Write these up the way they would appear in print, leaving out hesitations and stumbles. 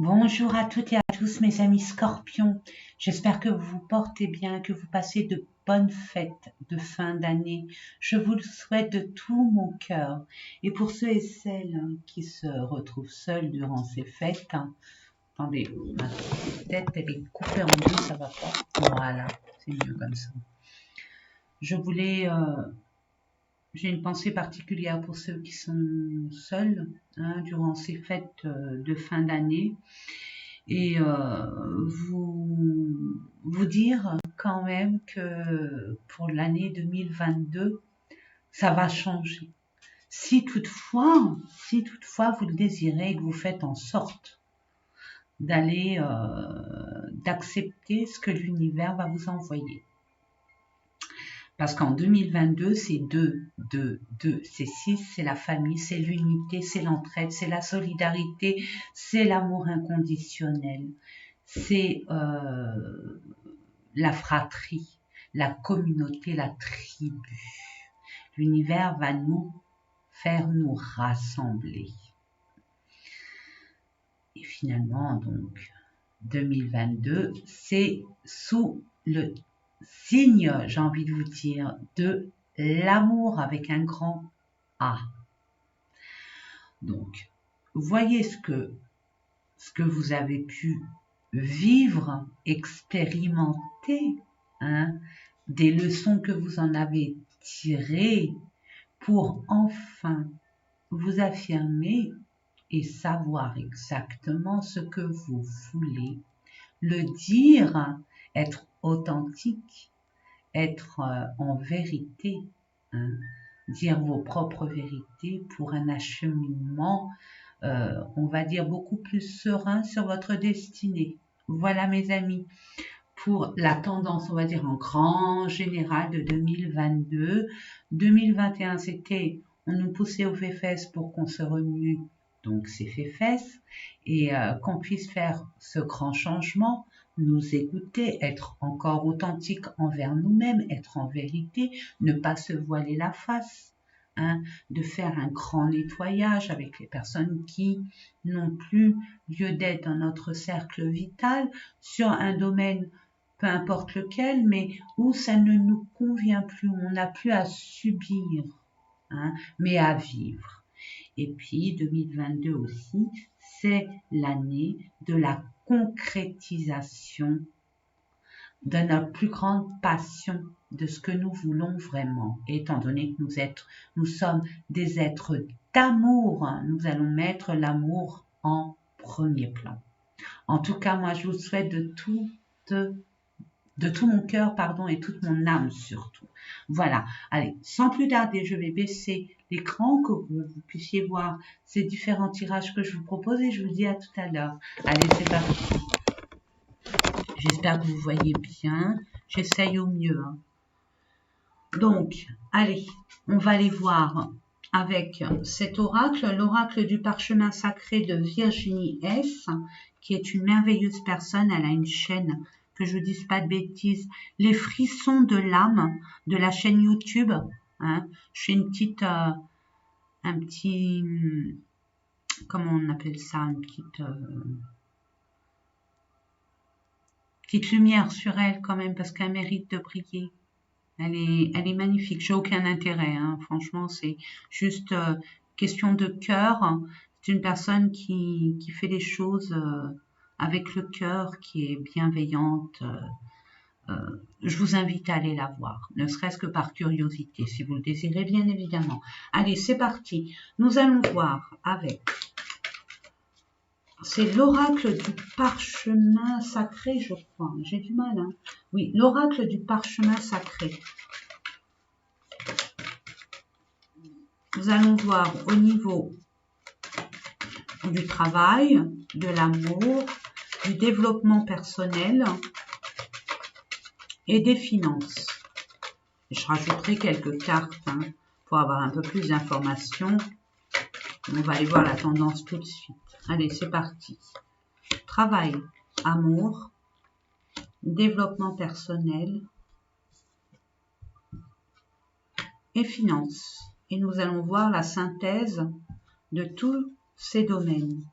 Bonjour à toutes et à tous mes amis scorpions, j'espère que vous vous portez bien, que vous passez de bonnes fêtes de fin d'année. Je vous le souhaite de tout mon cœur. Et pour ceux et celles qui se retrouvent seuls durant ces fêtes, attendez, ma tête elle est coupée en deux, ça va pas. Voilà, c'est mieux comme ça. Je voulais, j'ai une pensée particulière pour ceux qui sont seuls durant ces fêtes de fin d'année. Et vous dire quand même que pour l'année 2022, ça va changer. Si toutefois vous le désirez et que vous faites en sorte d'aller, d'accepter ce que l'univers va vous envoyer. Parce qu'en 2022, c'est 2, c'est 6, c'est la famille, c'est l'unité, c'est l'entraide, c'est la solidarité, c'est l'amour inconditionnel, c'est la fratrie, la communauté, la tribu. L'univers va nous faire nous rassembler. Et finalement, donc, 2022, c'est sous le signe, j'ai envie de vous dire, de l'amour avec un grand A. Donc, voyez ce que vous avez pu vivre, expérimenter, des leçons que vous en avez tirées pour enfin vous affirmer et savoir exactement ce que vous voulez, le dire, être authentique, être en vérité, dire vos propres vérités pour un acheminement, on va dire, beaucoup plus serein sur votre destinée. Voilà mes amis, pour la tendance, on va dire, en grand général de 2022. 2021, c'était, on nous poussait aux fesses pour qu'on se remue, donc c'est fesses, et qu'on puisse faire ce grand changement, nous écouter, être encore authentique envers nous-mêmes, être en vérité, ne pas se voiler la face, de faire un grand nettoyage avec les personnes qui n'ont plus lieu d'être dans notre cercle vital sur un domaine peu importe lequel, mais où ça ne nous convient plus, on n'a plus à subir, mais à vivre. Et puis 2022 aussi, c'est l'année de la concrétisation de notre plus grande passion, de ce que nous voulons vraiment. Et étant donné que nous sommes des êtres d'amour, nous allons mettre l'amour en premier plan. En tout cas, moi, je vous souhaite de tout mon cœur, et toute mon âme surtout. Voilà. Allez, sans plus tarder, je vais baisser l'écran, que vous puissiez voir ces différents tirages que je vous propose et je vous dis à tout à l'heure. Allez, c'est parti. J'espère que vous voyez bien. J'essaye au mieux. Donc, allez, on va aller voir avec cet oracle, l'oracle du parchemin sacré de Virginie S, qui est une merveilleuse personne. Elle a une chaîne, que je ne dise pas de bêtises, les frissons de l'âme, de la chaîne YouTube. Je fais une petite, un petit, comment on appelle ça, une petite lumière sur elle quand même, parce qu'elle mérite de briller. Elle est magnifique. J'ai aucun intérêt, franchement, c'est juste question de cœur. C'est une personne qui fait les choses avec le cœur, qui est bienveillante. Je vous invite à aller la voir, ne serait-ce que par curiosité, si vous le désirez, bien évidemment. Allez, c'est parti. Nous allons voir avec... C'est l'oracle du parchemin sacré, je crois. J'ai du mal, Oui, l'oracle du parchemin sacré. Nous allons voir au niveau du travail, de l'amour, du développement personnel et des finances. Je rajouterai quelques cartes pour avoir un peu plus d'informations. On va aller voir la tendance tout de suite. Allez, c'est parti. Travail, amour, développement personnel et finances. Et nous allons voir la synthèse de tous ces domaines.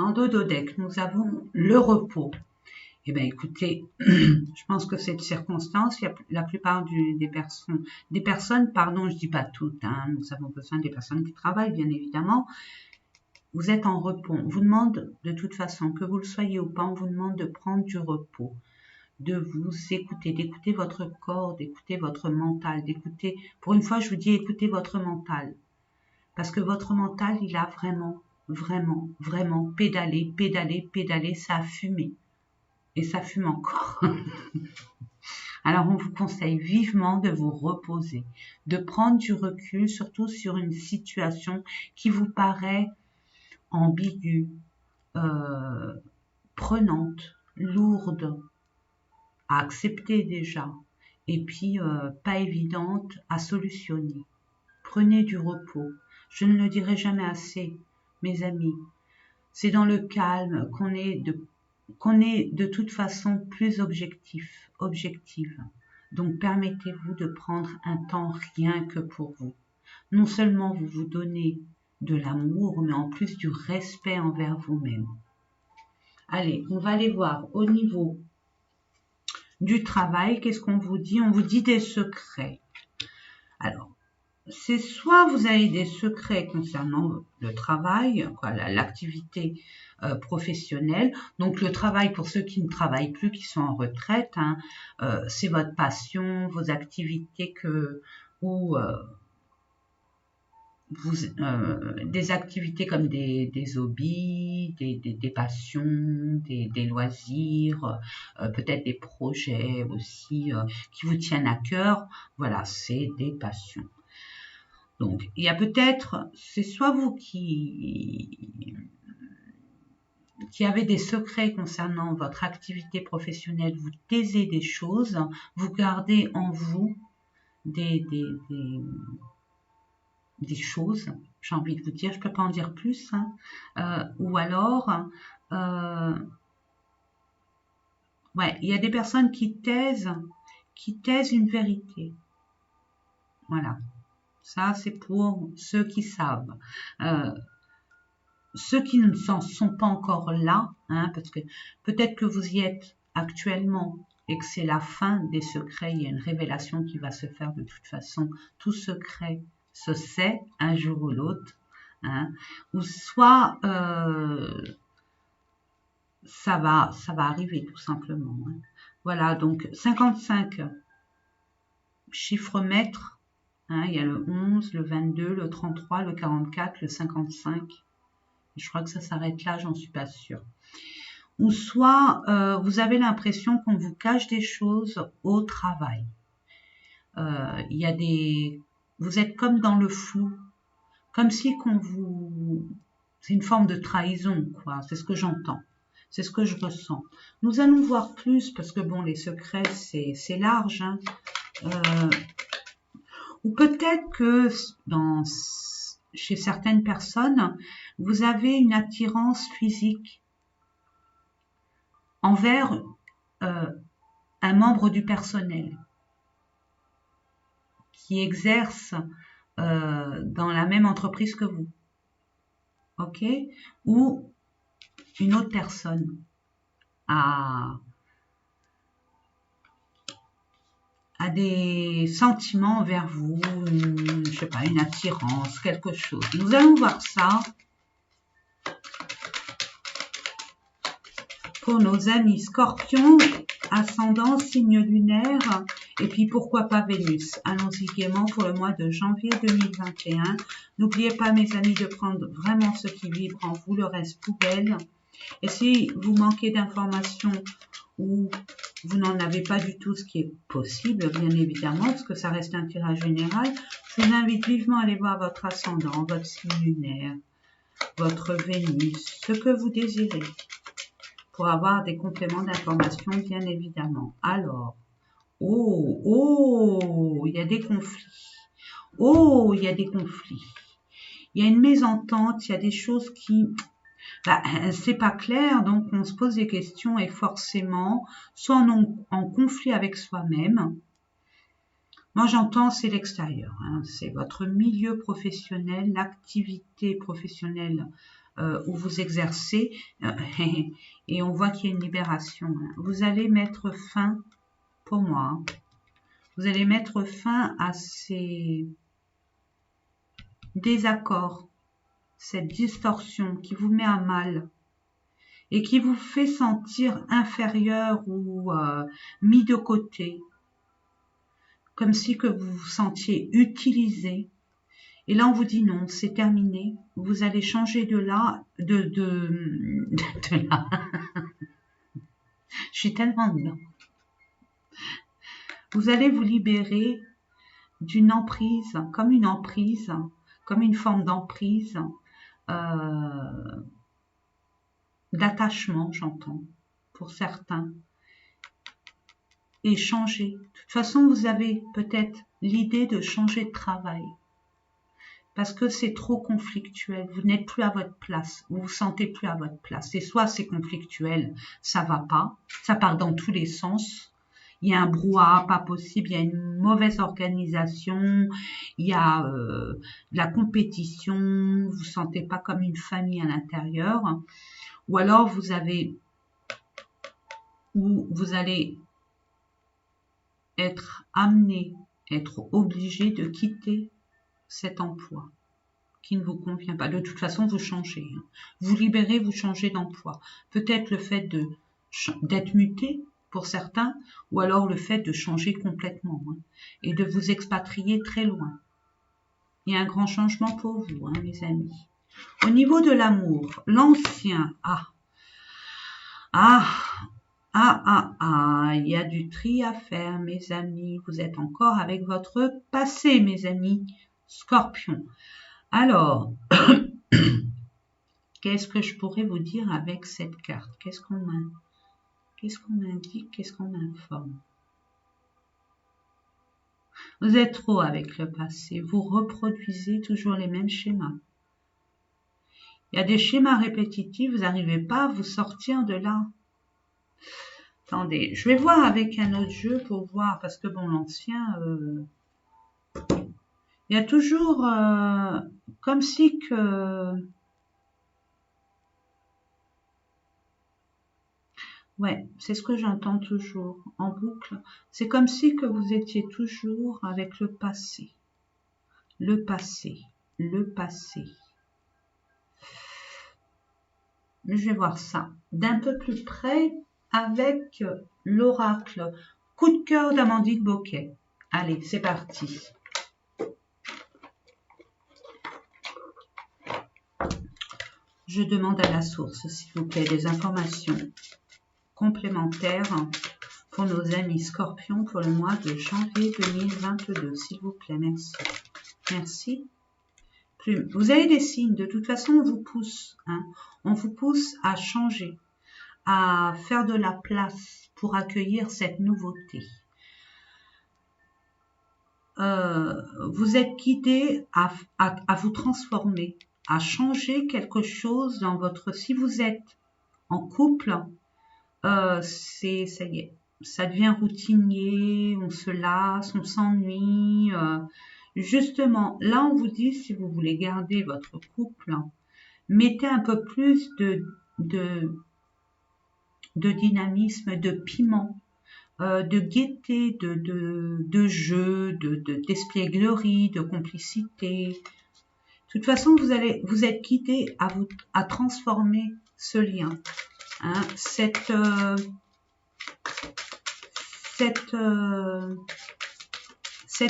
En dodo deck, nous avons le repos. Eh bien, écoutez, je pense que cette circonstance, la plupart des personnes, pardon, je dis pas toutes, hein, nous avons besoin des personnes qui travaillent, bien évidemment. Vous êtes en repos. On vous demande, de toute façon, que vous le soyez ou pas, on vous demande de prendre du repos, de vous écouter, d'écouter votre corps, d'écouter votre mental, d'écouter, pour une fois, je vous dis, écoutez votre mental. Parce que votre mental, il a vraiment pédalé, ça a fumé. Et ça fume encore. Alors on vous conseille vivement de vous reposer, de prendre du recul, surtout sur une situation qui vous paraît ambiguë, prenante, lourde, à accepter déjà, et puis pas évidente à solutionner. Prenez du repos. Je ne le dirai jamais assez, mes amis. C'est dans le calme qu'on est de toute façon plus objective. Donc permettez-vous de prendre un temps rien que pour vous. Non seulement vous vous donnez de l'amour, mais en plus du respect envers vous-même. Allez, on va aller voir au niveau du travail. Qu'est-ce qu'on vous dit? On vous dit des secrets. Alors, c'est soit vous avez des secrets concernant le travail, l'activité professionnelle. Donc le travail, pour ceux qui ne travaillent plus, qui sont en retraite, hein, c'est votre passion, vos activités des activités comme des hobbies, des passions, des loisirs, peut-être des projets aussi qui vous tiennent à cœur. Voilà, c'est des passions. Donc, il y a peut-être, c'est soit vous qui avez des secrets concernant votre activité professionnelle, vous taisez des choses, vous gardez en vous des choses, j'ai envie de vous dire, je ne peux pas en dire plus, hein, ou alors, ouais, il y a des personnes qui taisent une vérité. Voilà. Ça, c'est pour ceux qui savent. Ceux qui ne sont pas encore là, hein, parce que peut-être que vous y êtes actuellement et que c'est la fin des secrets, il y a une révélation qui va se faire de toute façon. Tout secret se sait un jour ou l'autre, hein, ou soit ça va arriver tout simplement. Hein. Voilà, donc 55 chiffres maîtres. Hein, il y a le 11, le 22, le 33, le 44, le 55. Je crois que ça s'arrête là, j'en suis pas sûre. Ou soit vous avez l'impression qu'on vous cache des choses au travail. Il y a vous êtes comme dans le flou, comme si c'est une forme de trahison, quoi. C'est ce que j'entends, c'est ce que je ressens. Nous allons voir plus parce que bon, les secrets c'est large, hein. Ou peut-être que chez certaines personnes, vous avez une attirance physique envers un membre du personnel qui exerce dans la même entreprise que vous, ok? Ou une autre personne a des sentiments envers vous, je sais pas, une attirance, quelque chose. Nous allons voir ça pour nos amis Scorpions, ascendant, signe lunaire, et puis pourquoi pas Vénus. Allons-y gaiement pour le mois de janvier 2021. N'oubliez pas, mes amis, de prendre vraiment ce qui vibre en vous, le reste poubelle. Et si vous manquez d'informations ou vous n'en avez pas du tout, ce qui est possible, bien évidemment, parce que ça reste un tirage général, je vous invite vivement à aller voir votre ascendant, votre signe lunaire, votre Vénus, ce que vous désirez, pour avoir des compléments d'information, bien évidemment. Alors, il y a des conflits. Oh, il y a des conflits. Il y a une mésentente, il y a des choses qui... c'est pas clair, donc on se pose des questions et forcément, soit en conflit avec soi-même. Moi, j'entends, c'est l'extérieur. Hein, c'est votre milieu professionnel, l'activité professionnelle où vous exercez, et on voit qu'il y a une libération. Hein. Vous allez mettre fin, pour moi, hein, vous allez mettre fin à ces désaccords, cette distorsion qui vous met à mal et qui vous fait sentir inférieur ou mis de côté, comme si que vous vous sentiez utilisé. Et là, on vous dit non, c'est terminé. Vous allez changer de là, de là. Je suis tellement dedans. Vous allez vous libérer d'une emprise, comme une forme d'emprise, d'attachement, j'entends, pour certains, et changer. De toute façon, vous avez peut-être l'idée de changer de travail, parce que c'est trop conflictuel, vous n'êtes plus à votre place, vous vous sentez plus à votre place, et soit c'est conflictuel, ça va pas, ça part dans tous les sens, il y a un brouhaha pas possible, il y a une mauvaise organisation, il y a de la compétition, vous vous sentez pas comme une famille à l'intérieur, ou alors vous allez être amené, être obligé de quitter cet emploi qui ne vous convient pas. De toute façon, vous changez. Hein. Vous libérez, vous changez d'emploi. Peut-être le fait d'être muté pour certains, ou alors le fait de changer complètement hein, et de vous expatrier très loin. Il y a un grand changement pour vous, hein, mes amis. Au niveau de l'amour, l'ancien, il y a du tri à faire, mes amis. Vous êtes encore avec votre passé, mes amis. Scorpion. Alors, qu'est-ce que je pourrais vous dire avec cette carte? Qu'est-ce qu'on m'indique? Qu'est-ce qu'on m'informe? Vous êtes trop avec le passé. Vous reproduisez toujours les mêmes schémas. Il y a des schémas répétitifs. Vous n'arrivez pas à vous sortir de là. Attendez, je vais voir avec un autre jeu pour voir, parce que bon, l'ancien, il y a toujours comme si que... Ouais, c'est ce que j'entends toujours en boucle. C'est comme si que vous étiez toujours avec le passé. Le passé. Le passé. Je vais voir ça d'un peu plus près avec l'oracle. Coup de cœur d'Amandine Boquet. Allez, c'est parti. Je demande à la source, s'il vous plaît, des informations complémentaires pour nos amis scorpions pour le mois de janvier 2022. S'il vous plaît, merci. Merci. Vous avez des signes, de toute façon, on vous pousse. Hein, on vous pousse à changer, à faire de la place pour accueillir cette nouveauté. Vous êtes guidé à vous transformer, à changer quelque chose dans votre... Si vous êtes en couple, ça y est, ça devient routinier, on se lasse, on s'ennuie. Justement, là, on vous dit, si vous voulez garder votre couple, mettez un peu plus de dynamisme, de piment, de gaieté, de jeu, d'espièglerie, de complicité. De toute façon, vous êtes guidé à transformer ce lien. Hein, cet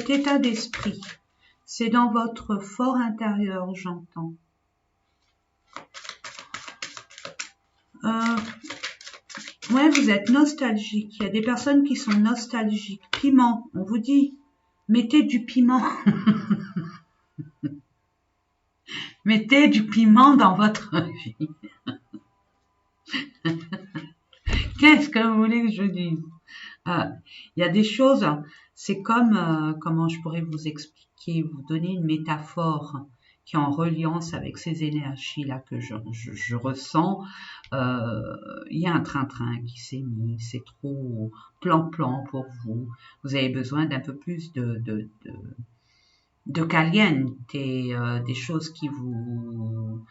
état d'esprit, c'est dans votre fort intérieur, j'entends. Ouais, vous êtes nostalgique. Il y a des personnes qui sont nostalgiques. Piment, on vous dit, mettez du piment. Mettez du piment dans votre vie. Qu'est-ce que vous voulez que je dise? Il y a des choses, c'est comme, comment je pourrais vous expliquer, vous donner une métaphore qui est en reliance avec ces énergies-là que je ressens. Il y a un train-train qui s'est mis, c'est trop plan-plan pour vous. Vous avez besoin d'un peu plus de caliente, des choses qui vous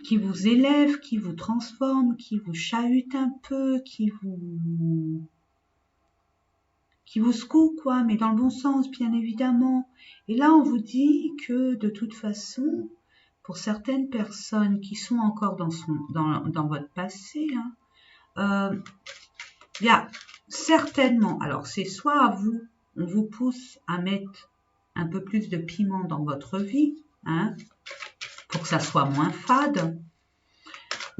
qui vous élève, qui vous transforme, qui vous chahute un peu, qui vous secoue, quoi, mais dans le bon sens, bien évidemment. Et là, on vous dit que de toute façon, pour certaines personnes qui sont encore dans votre passé, il y a certainement, alors c'est soit à vous, on vous pousse à mettre un peu plus de piment dans votre vie, pour que ça soit moins fade,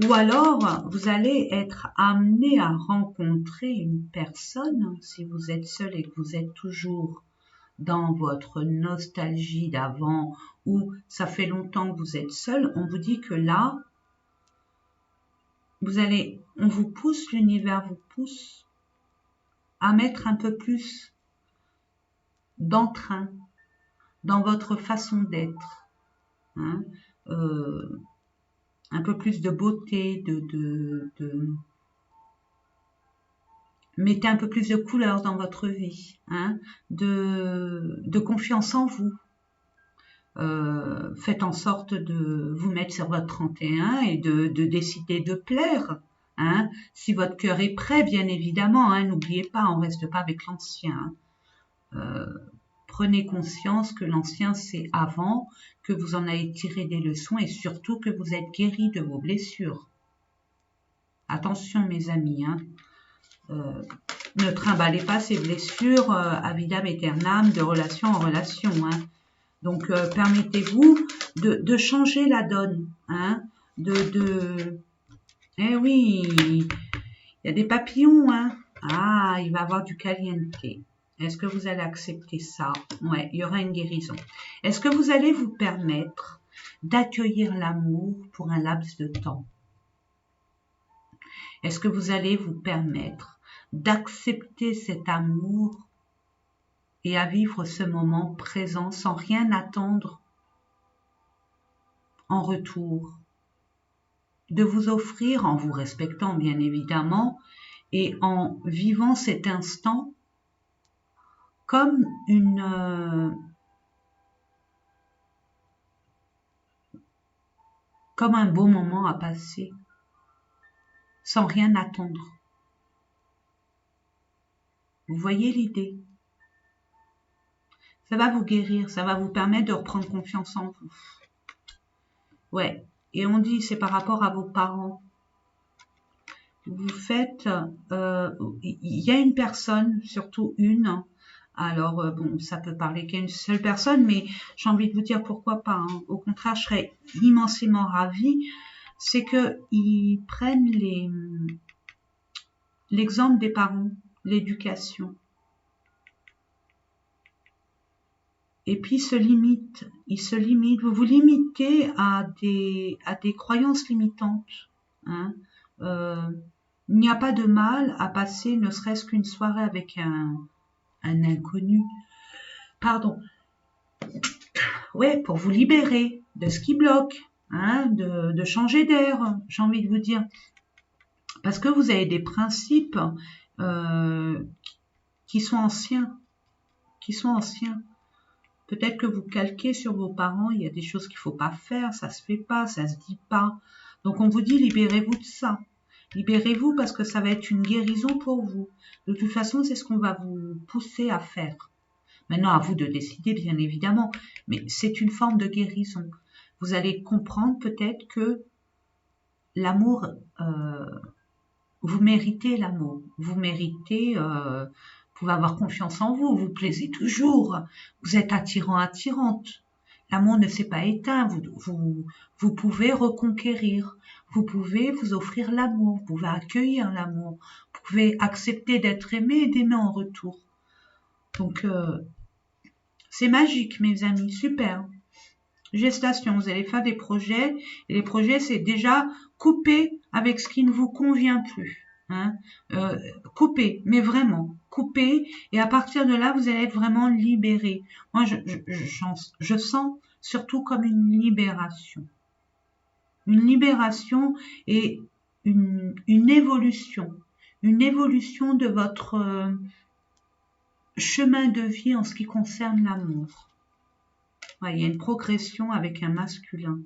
ou alors vous allez être amené à rencontrer une personne, si vous êtes seul et que vous êtes toujours dans votre nostalgie d'avant, ou ça fait longtemps que vous êtes seul, on vous dit que là, on vous pousse, l'univers vous pousse à mettre un peu plus d'entrain dans votre façon d'être, un peu plus de beauté, mettez un peu plus de couleur dans votre vie, de confiance en vous. Faites en sorte de vous mettre sur votre 31 et de décider de plaire. Si votre cœur est prêt, bien évidemment, n'oubliez pas, on ne reste pas avec l'ancien. Prenez conscience que l'ancien c'est avant, que vous en avez tiré des leçons et surtout que vous êtes guéri de vos blessures. Attention mes amis, ne trimballez pas ces blessures à vitam aeternam de relation en relation. Donc permettez-vous de changer la donne. Eh oui, il y a des papillons. Ah, il va y avoir du caliente. Est-ce que vous allez accepter ça? Ouais, il y aura une guérison. Est-ce que vous allez vous permettre d'accueillir l'amour pour un laps de temps? Est-ce que vous allez vous permettre d'accepter cet amour et à vivre ce moment présent sans rien attendre en retour? De vous offrir, en vous respectant bien évidemment, et en vivant cet instant comme comme un beau moment à passer, sans rien attendre. Vous voyez l'idée? Ça va vous guérir, ça va vous permettre de reprendre confiance en vous. Ouais, et on dit c'est par rapport à vos parents. Vous faites, il y a une personne, surtout une, alors bon, ça peut parler qu'à une seule personne, mais j'ai envie de vous dire pourquoi pas. Au contraire, je serais immensément ravie. C'est que ils prennent l'exemple des parents, l'éducation. Et puis ils se limitent, vous vous limitez à des croyances limitantes. Il n'y a pas de mal à passer ne serait-ce qu'une soirée avec un inconnu. Pardon. Ouais, pour vous libérer de ce qui bloque, de changer d'air, j'ai envie de vous dire. Parce que vous avez des principes qui sont anciens. Peut-être que vous calquez sur vos parents, il y a des choses qu'il ne faut pas faire, ça se fait pas, ça se dit pas. Donc on vous dit libérez-vous de ça. Libérez-vous parce que ça va être une guérison pour vous. De toute façon, c'est ce qu'on va vous pousser à faire. Maintenant, à vous de décider, bien évidemment, mais c'est une forme de guérison. Vous allez comprendre peut-être que l'amour, vous méritez l'amour, vous méritez, vous pouvez avoir confiance en vous, vous plaisez toujours, vous êtes attirant, attirante. L'amour ne s'est pas éteint, vous pouvez reconquérir, vous pouvez vous offrir l'amour, vous pouvez accueillir l'amour, vous pouvez accepter d'être aimé et d'aimer en retour. Donc, c'est magique, mes amis, super. Gestation, vous allez faire des projets, et les projets, c'est déjà couper avec ce qui ne vous convient plus. Couper, mais vraiment, couper, et à partir de là, vous allez être vraiment libéré. Moi, je sens surtout comme une libération. Une libération et une évolution de votre chemin de vie en ce qui concerne l'amour. Ouais, il y a une progression avec un masculin.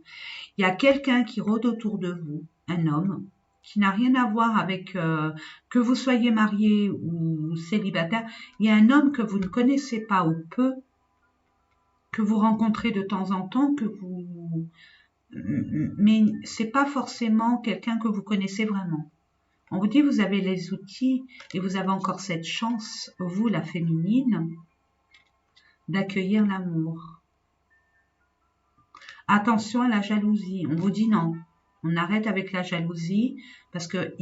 Il y a quelqu'un qui rôde autour de vous, un homme, qui n'a rien à voir avec que vous soyez marié ou célibataire. Il y a un homme que vous ne connaissez pas ou peu, que vous rencontrez de temps en temps, mais c'est pas forcément quelqu'un que vous connaissez vraiment. On vous dit, vous avez les outils et vous avez encore cette chance, vous, la féminine, d'accueillir l'amour. Attention à la jalousie. On vous dit non. On arrête avec la jalousie parce que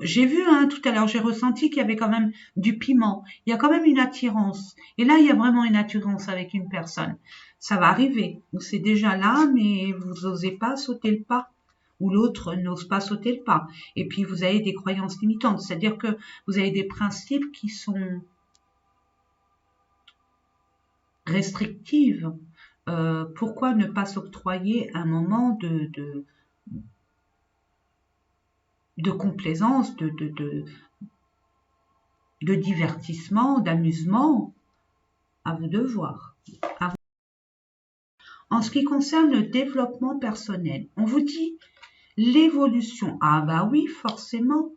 j'ai vu tout à l'heure, j'ai ressenti qu'il y avait quand même du piment. Il y a quand même une attirance. Et là, il y a vraiment une attirance avec une personne. Ça va arriver. C'est déjà là, mais vous n'osez pas sauter le pas. Ou l'autre n'ose pas sauter le pas. Et puis, vous avez des croyances limitantes. C'est-à-dire que vous avez des principes qui sont restrictives. Pourquoi ne pas s'octroyer un moment de complaisance, de divertissement, d'amusement? À vous de voir. En ce qui concerne le développement personnel, on vous dit l'évolution. Ah bah oui, forcément.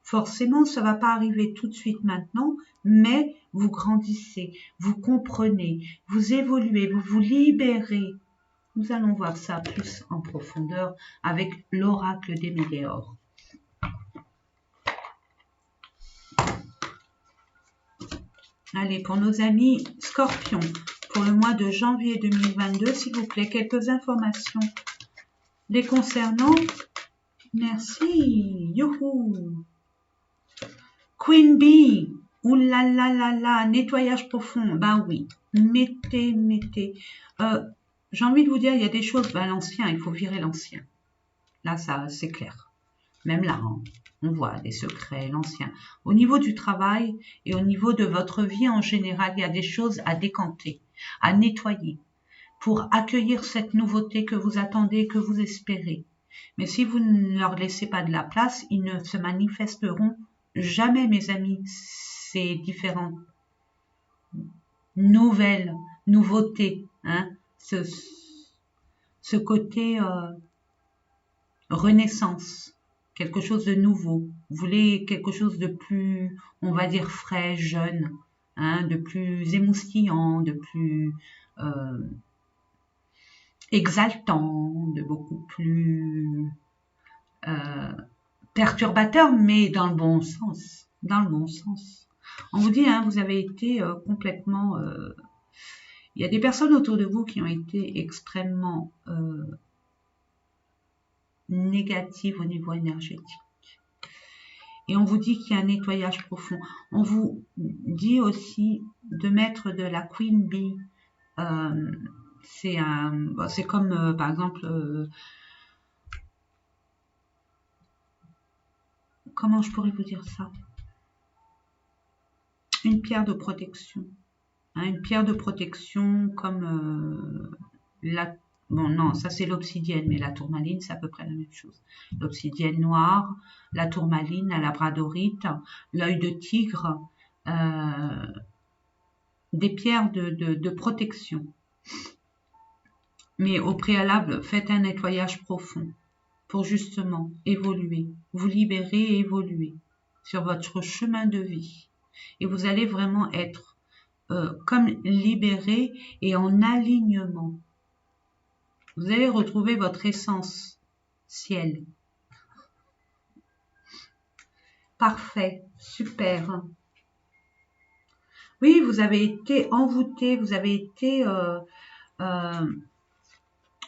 Forcément, ça va pas arriver tout de suite maintenant, mais vous grandissez, vous comprenez, vous évoluez, vous vous libérez. Nous allons voir ça plus en profondeur avec l'oracle des météores. Allez, pour nos amis Scorpions, pour le mois de janvier 2022, s'il vous plaît, quelques informations les concernant. Merci. Youhou. Queen Bee. Ouh là là là là. Nettoyage profond. Ben oui. Mettez. J'ai envie de vous dire, il y a des choses. Ben l'ancien, il faut virer l'ancien. Là, ça, c'est clair. Même là, on voit des secrets, l'ancien. Au niveau du travail et au niveau de votre vie en général, il y a des choses à décanter, à nettoyer, pour accueillir cette nouveauté que vous attendez, que vous espérez. Mais si vous ne leur laissez pas de la place, ils ne se manifesteront jamais, mes amis. Ces différentes nouvelles nouveautés, ce côté renaissance, quelque chose de nouveau. Vous voulez quelque chose de plus, on va dire, frais, jeune, de plus émoustillant, de plus exaltant, de beaucoup plus perturbateur, mais dans le bon sens. Dans le bon sens. On vous dit, vous avez été complètement... il y a des personnes autour de vous qui ont été extrêmement négatives au niveau énergétique. Et on vous dit qu'il y a un nettoyage profond. On vous dit aussi de mettre de la Queen Bee. C'est comme, par exemple... comment je pourrais vous dire ça? Une pierre de protection. Une pierre de protection comme bon non, ça c'est l'obsidienne, mais la tourmaline c'est à peu près la même chose. L'obsidienne noire, la tourmaline, la labradorite, l'œil de tigre, des pierres de protection. Mais au préalable, faites un nettoyage profond pour justement évoluer, vous libérer et évoluer sur votre chemin de vie. Et vous allez vraiment être comme libéré et en alignement. Vous allez retrouver votre essence ciel. Parfait, super. Oui, vous avez été envoûté, vous avez été... on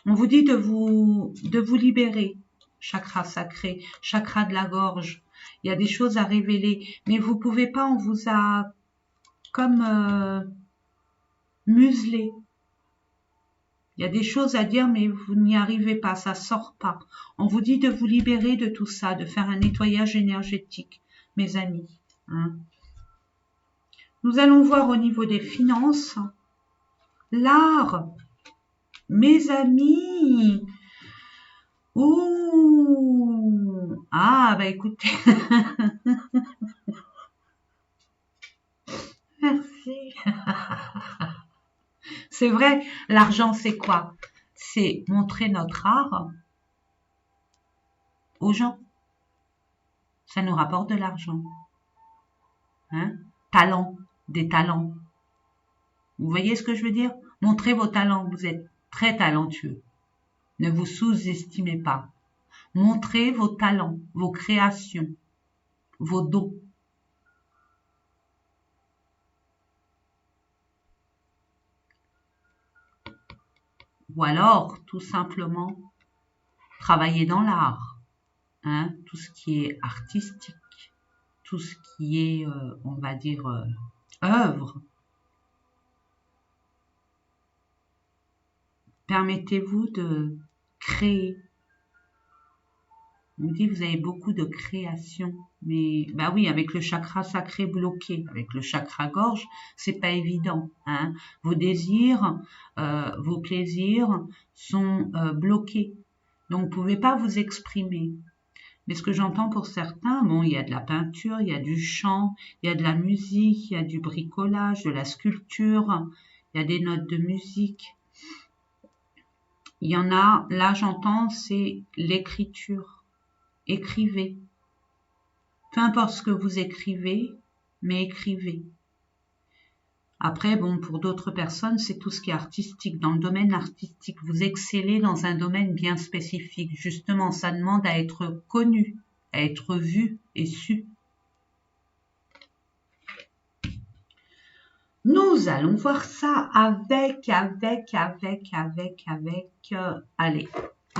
vous dit de vous libérer. Chakra sacré, chakra de la gorge. Il y a des choses à révéler, mais vous pouvez pas, on vous a comme muselé. Il y a des choses à dire, mais vous n'y arrivez pas, ça sort pas. On vous dit de vous libérer de tout ça, de faire un nettoyage énergétique, mes amis. Nous allons voir au niveau des finances, l'art, mes amis. Ouh, bah écoutez. Merci. C'est vrai, l'argent, c'est quoi? C'est montrer notre art aux gens. Ça nous rapporte de l'argent. Hein? Talent, des talents. Vous voyez ce que je veux dire? Montrez vos talents, vous êtes très talentueux. Ne vous sous-estimez pas. Montrez vos talents, vos créations, vos dons. Ou alors, tout simplement, travailler dans l'art. Hein? Tout ce qui est artistique, tout ce qui est, on va dire, œuvre. Permettez-vous de créer. On dit vous avez beaucoup de création, mais bah oui, avec le chakra sacré bloqué, avec le chakra gorge, c'est pas évident. Hein. Vos désirs, vos plaisirs sont bloqués, donc vous pouvez pas vous exprimer. Mais ce que j'entends pour certains, bon, il y a de la peinture, il y a du chant, il y a de la musique, il y a du bricolage, de la sculpture, il y a des notes de musique. Il y en a, là j'entends, c'est l'écriture. Écrivez. Peu importe ce que vous écrivez, mais écrivez. Après, bon, pour d'autres personnes, c'est tout ce qui est artistique. Dans le domaine artistique, vous excellez dans un domaine bien spécifique. Justement, ça demande à être connu, à être vu et su. Nous allons voir ça avec, allez,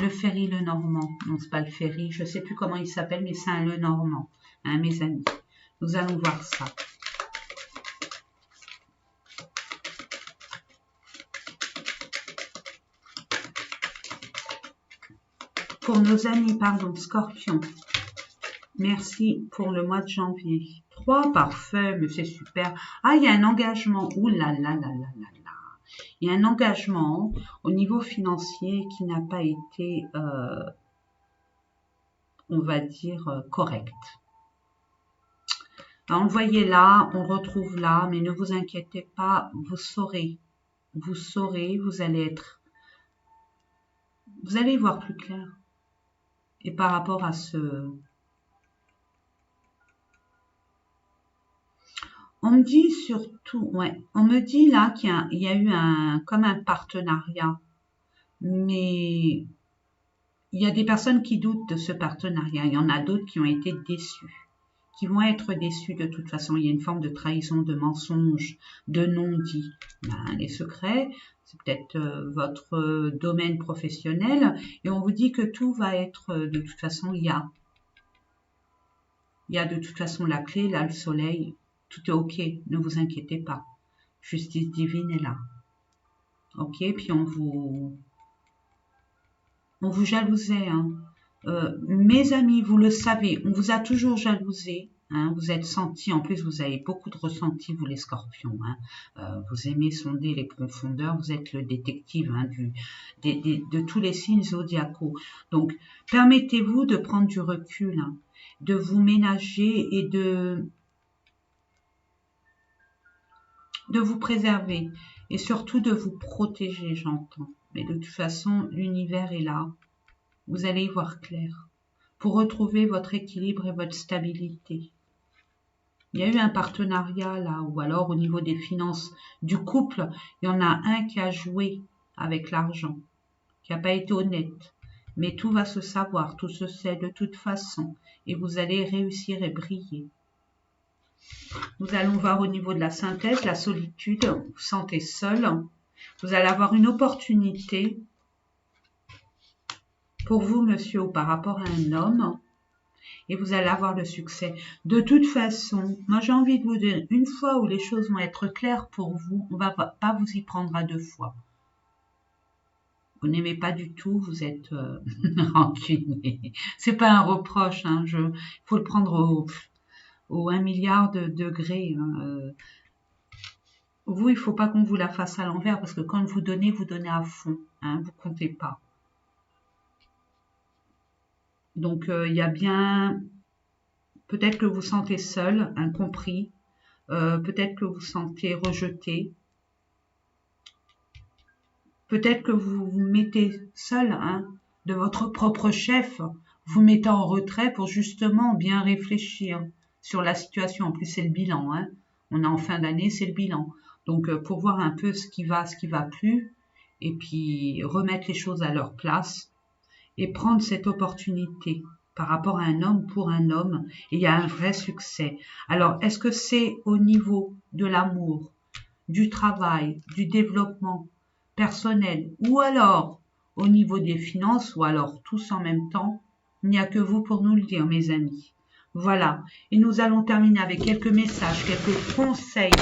le Ferry Lenormand. Non, c'est pas le Ferry, je sais plus comment il s'appelle, mais c'est un Lenormand, hein, mes amis. Nous allons voir ça. Pour nos amis, pardon, Scorpion. Merci pour le mois de janvier. 3 parfait, mais c'est super. Ah, il y a un engagement. Ouh là là là là là là. Il y a un engagement au niveau financier qui n'a pas été, on va dire, correct. On le voyait là, on retrouve là, mais ne vous inquiétez pas, vous saurez, vous allez être, vous allez y voir plus clair. Et par rapport à ce, on me dit surtout, ouais, on me dit là qu'il y a eu comme un partenariat, mais il y a des personnes qui doutent de ce partenariat. Il y en a d'autres qui ont été déçus, qui vont être déçus de toute façon. Il y a une forme de trahison, de mensonge, de non-dit. Ben, les secrets, c'est peut-être votre domaine professionnel, et on vous dit que tout va être, de toute façon, il y a de toute façon la clé, là, le soleil, tout est ok, ne vous inquiétez pas. Justice divine est là. Ok, puis on vous jalousait. Hein. Mes amis, vous le savez, on vous a toujours jalousé. Hein, vous êtes sentis, en plus vous avez beaucoup de ressentis, vous les scorpions. Hein. Vous aimez sonder les profondeurs, vous êtes le détective hein, de tous les signes zodiacaux. Donc, permettez-vous de prendre du recul, hein, de vous ménager et de vous préserver et surtout de vous protéger, j'entends. Mais de toute façon, l'univers est là. Vous allez y voir clair pour retrouver votre équilibre et votre stabilité. Il y a eu un partenariat là, ou alors au niveau des finances du couple, il y en a un qui a joué avec l'argent, qui n'a pas été honnête. Mais tout va se savoir, tout se sait de toute façon, et vous allez réussir et briller. Nous allons voir au niveau de la synthèse, la solitude, vous vous sentez seul. Vous allez avoir une opportunité pour vous, monsieur, ou par rapport à un homme, et vous allez avoir le succès. De toute façon, moi j'ai envie de vous dire, une fois où les choses vont être claires pour vous, on ne va pas vous y prendre à 2 fois. Vous n'aimez pas du tout, vous êtes rancunier. C'est pas un reproche, hein, faut le prendre au 1 milliard de degrés. Hein. Vous, il ne faut pas qu'on vous la fasse à l'envers, parce que quand vous donnez à fond. Hein, vous ne comptez pas. Donc, il y a bien... Peut-être que vous sentez seul, incompris. Peut-être que vous sentez rejeté. Peut-être que vous vous mettez seul, hein, de votre propre chef, vous mettez en retrait pour justement bien réfléchir sur la situation. En plus, c'est le bilan, hein. On est en fin d'année, c'est le bilan. Donc, pour voir un peu ce qui va plus, et puis remettre les choses à leur place, et prendre cette opportunité par rapport à un homme pour un homme, et il y a un vrai succès. Alors, est-ce que c'est au niveau de l'amour, du travail, du développement personnel, ou alors au niveau des finances, ou alors tous en même temps? Il n'y a que vous pour nous le dire, mes amis. Voilà, et nous allons terminer avec quelques messages, quelques conseils,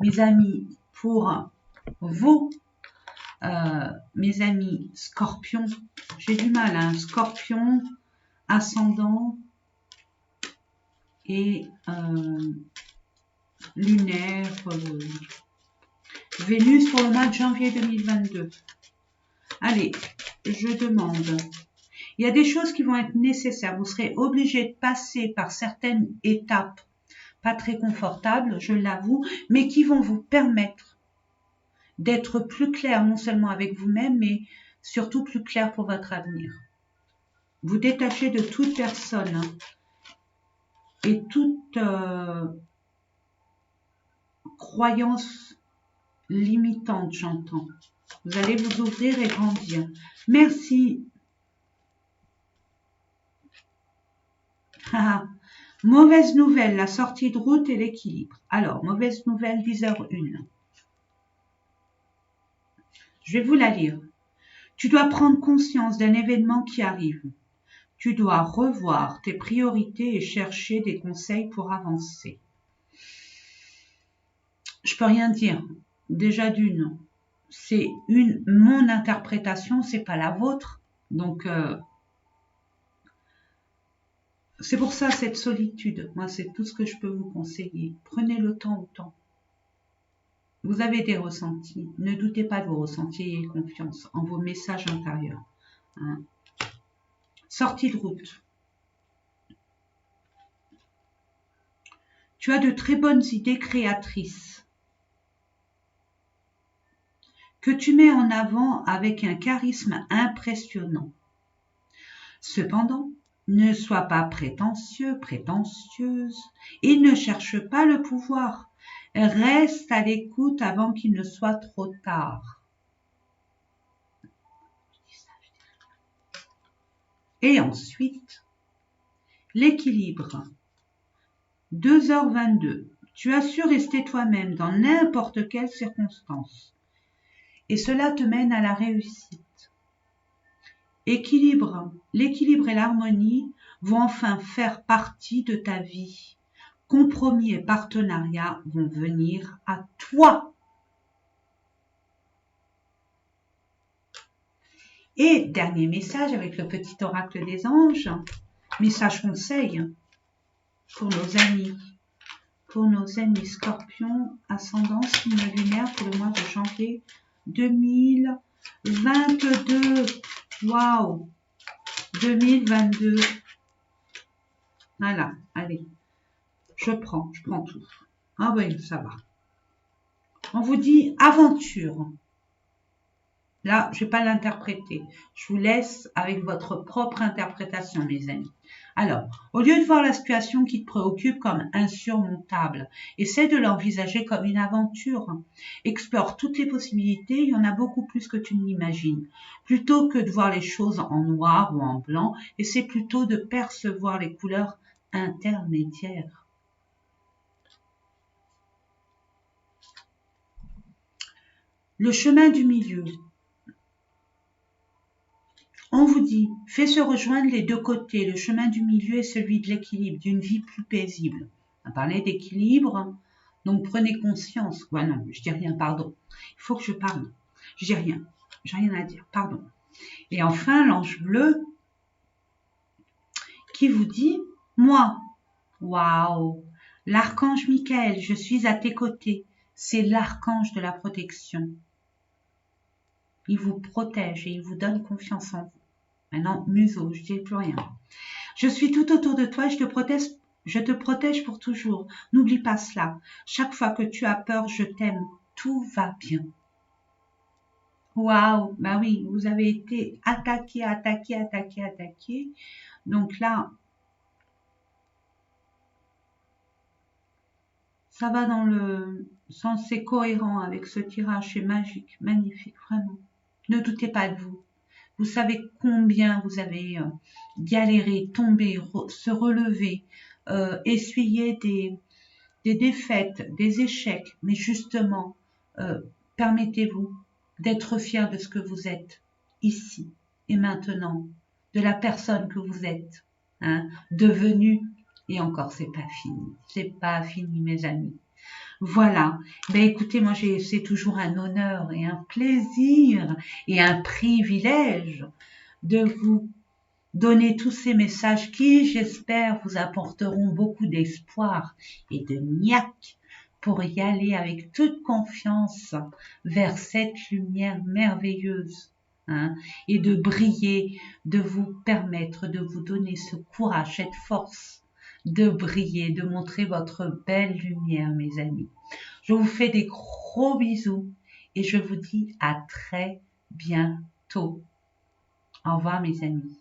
mes amis, pour vous, mes amis scorpions. J'ai du mal, hein, scorpion, ascendant et lunaire, Vénus pour le mois de janvier 2022. Allez, je demande. Il y a des choses qui vont être nécessaires. Vous serez obligé de passer par certaines étapes pas très confortables, je l'avoue, mais qui vont vous permettre d'être plus clair non seulement avec vous-même, mais surtout plus clair pour votre avenir. Vous détachez de toute personne et toute croyance limitante, j'entends. Vous allez vous ouvrir et grandir. Merci. Mauvaise nouvelle, la sortie de route et l'équilibre. Alors, mauvaise nouvelle, 10h01. Je vais vous la lire. Tu dois prendre conscience d'un événement qui arrive. Tu dois revoir tes priorités et chercher des conseils pour avancer. Je peux rien dire. Déjà d'une, c'est mon interprétation, c'est pas la vôtre. Donc, c'est pour ça cette solitude. Moi, c'est tout ce que je peux vous conseiller. Prenez le temps au temps. Vous avez des ressentis. Ne doutez pas de vos ressentis. Ayez confiance en vos messages intérieurs. Hein. Sortie de route. Tu as de très bonnes idées créatrices que tu mets en avant avec un charisme impressionnant. Cependant, ne sois pas prétentieux, prétentieuse, et ne cherche pas le pouvoir. Reste à l'écoute avant qu'il ne soit trop tard. Et ensuite, l'équilibre. 2h22. Tu as su rester toi-même dans n'importe quelle circonstance. Et cela te mène à la réussite. L'équilibre et l'harmonie vont enfin faire partie de ta vie. Compromis et partenariats vont venir à toi. Et dernier message avec le petit oracle des anges, message conseil pour nos amis scorpions, ascendant signe lunaire pour le mois de janvier 2022. Waouh, 2022. Voilà, allez, je prends tout. Ah oui, ça va. On vous dit aventure. Là, je ne vais pas l'interpréter. Je vous laisse avec votre propre interprétation, mes amis. Alors, au lieu de voir la situation qui te préoccupe comme insurmontable, essaie de l'envisager comme une aventure. Explore toutes les possibilités, il y en a beaucoup plus que tu ne l'imagines. Plutôt que de voir les choses en noir ou en blanc, essaie plutôt de percevoir les couleurs intermédiaires. Le chemin du milieu. On vous dit, fais se rejoindre les deux côtés. Le chemin du milieu est celui de l'équilibre, d'une vie plus paisible. On parlait d'équilibre, donc prenez conscience. Non, je dis rien, pardon. Il faut que je parle. Je dis rien. J'ai rien à dire, pardon. Et enfin, l'ange bleu qui vous dit, moi, waouh, l'archange Michael, je suis à tes côtés. C'est l'archange de la protection. Il vous protège et il vous donne confiance en vous. Maintenant, museau, je ne dis plus rien. Je suis tout autour de toi et je te protège pour toujours. N'oublie pas cela. Chaque fois que tu as peur, je t'aime. Tout va bien. Waouh, bah oui, vous avez été attaqué, attaqué, attaqué, attaqué. Donc là, ça va dans le sens, c'est cohérent avec ce tirage, c'est magique, magnifique, vraiment. Ne doutez pas de vous. Vous savez combien vous avez galéré, tombé, se relever, essuyer des défaites, des échecs, mais justement, permettez-vous d'être fier de ce que vous êtes ici et maintenant, de la personne que vous êtes, hein, devenue. Et encore, c'est pas fini, mes amis. Voilà. Ben écoutez, moi c'est toujours un honneur et un plaisir et un privilège de vous donner tous ces messages qui, j'espère, vous apporteront beaucoup d'espoir et de niaque pour y aller avec toute confiance vers cette lumière merveilleuse, hein, et de briller, de vous permettre, de vous donner ce courage, cette force de briller, de montrer votre belle lumière, mes amis. Je vous fais des gros bisous et je vous dis à très bientôt. Au revoir, mes amis.